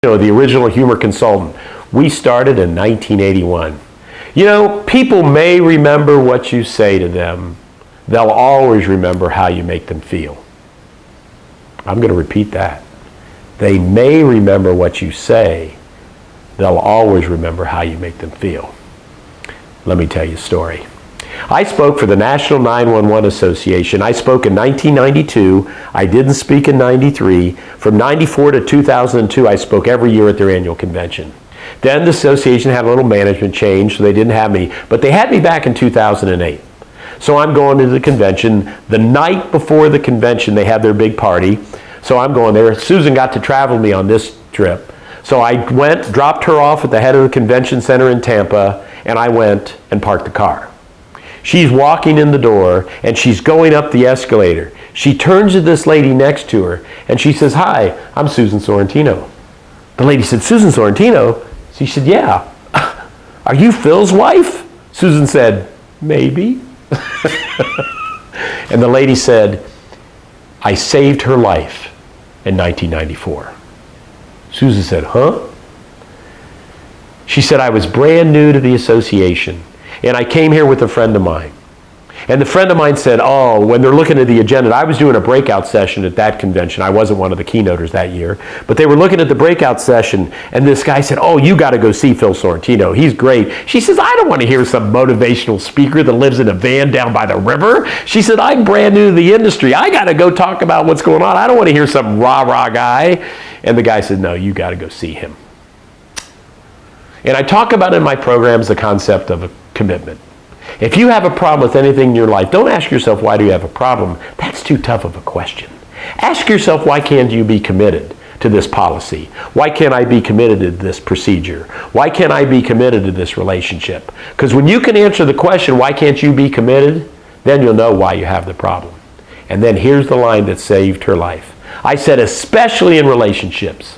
The original humor consultant. We started in 1981. People may remember what you say to them. They'll always remember how you make them feel. I'm going to repeat that. They may remember what you say. They'll always remember how you make them feel. Let me tell you a story. I spoke for the National 911 Association. I spoke in 1992. I didn't speak in 93. From 94 to 2002, I spoke every year at their annual convention. Then the association had a little management change, so they didn't have me. But they had me back in 2008. So I'm going to the convention. The night before the convention, they had their big party. So I'm going there. Susan got to travel me on this trip. So I went, dropped her off at the head of the convention center in Tampa, and I went and parked the car. She's walking in the door, and she's going up the escalator. She turns to this lady next to her, and she says, "Hi, I'm Susan Sorrentino." The lady said, "Susan Sorrentino?" She said, "Yeah." "Are you Phil's wife?" Susan said, "Maybe." And the lady said, "I saved her life in 1994. Susan said, "Huh?" She said, "I was brand new to the association, and I came here with a friend of mine." And the friend of mine said, "Oh," when they're looking at the agenda, I was doing a breakout session at that convention. I wasn't one of the keynoters that year, but they were looking at the breakout session, and this guy said, "Oh, you got to go see Phil Sorrentino. He's great." She says, "I don't want to hear some motivational speaker that lives in a van down by the river." She said, "I'm brand new to the industry. I got to go talk about what's going on. I don't want to hear some rah-rah guy." And the guy said, "No, you got to go see him." And I talk about in my programs the concept of a commitment. If you have a problem with anything in your life, don't ask yourself, why do you have a problem? That's too tough of a question. Ask yourself, why can't you be committed to this policy? Why can't I be committed to this procedure? Why can't I be committed to this relationship? Because when you can answer the question, why can't you be committed? Then you'll know why you have the problem. And then here's the line that saved her life. I said, especially in relationships.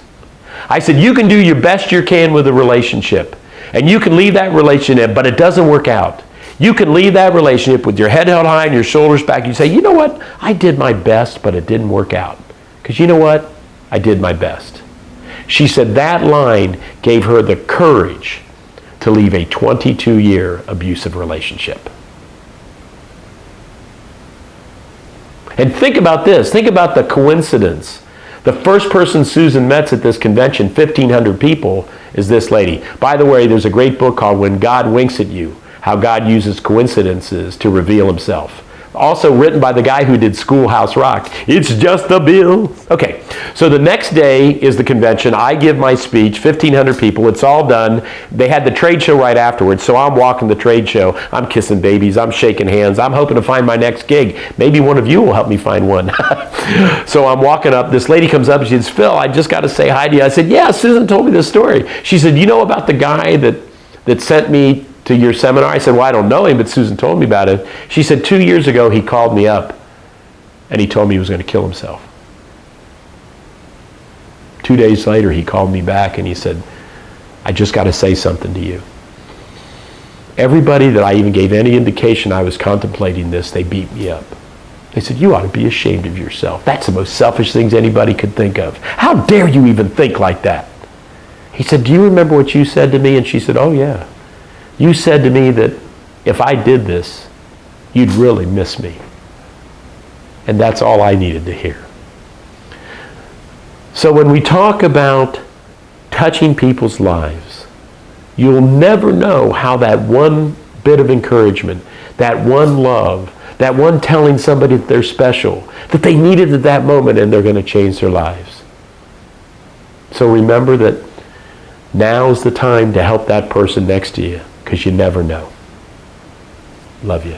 I said, you can do your best you can with a relationship, and you can leave that relationship, but it doesn't work out. You can leave that relationship with your head held high and your shoulders back. You say, "You know what? I did my best, but it didn't work out. Because you know what? I did my best." She said that line gave her the courage to leave a 22-year abusive relationship. And think about this. Think about the coincidence. The first person Susan met at this convention, 1,500 people, is this lady. By the way, there's a great book called When God Winks at You, How God Uses Coincidences to Reveal Himself. Also written by the guy who did Schoolhouse Rock. It's just a bill. Okay, so the next day is the convention. I give my speech, 1,500 people. It's all done. They had the trade show right afterwards, so I'm walking the trade show. I'm kissing babies. I'm shaking hands. I'm hoping to find my next gig. Maybe one of you will help me find one. So I'm walking up. This lady comes up and she says, "Phil, I just got to say hi to you." I said, "Yeah, Susan told me this story." She said, "You know about the guy that sent me to your seminar?" I said, "Well, I don't know him, but Susan told me about it." She said, 2 years ago, he called me up and he told me he was going to kill himself. 2 days later, he called me back and he said, "I just got to say something to you. Everybody that I even gave any indication I was contemplating this, they beat me up. They said, 'You ought to be ashamed of yourself. That's the most selfish things anybody could think of. How dare you even think like that?' He said, 'Do you remember what you said to me?' And she said, 'Oh yeah. You said to me that if I did this, you'd really miss me.' And that's all I needed to hear." So when we talk about touching people's lives, you'll never know how that one bit of encouragement, that one love, that one telling somebody that they're special, that they needed at that moment, and they're going to change their lives. So remember that now's the time to help that person next to you, because you never know. Love you.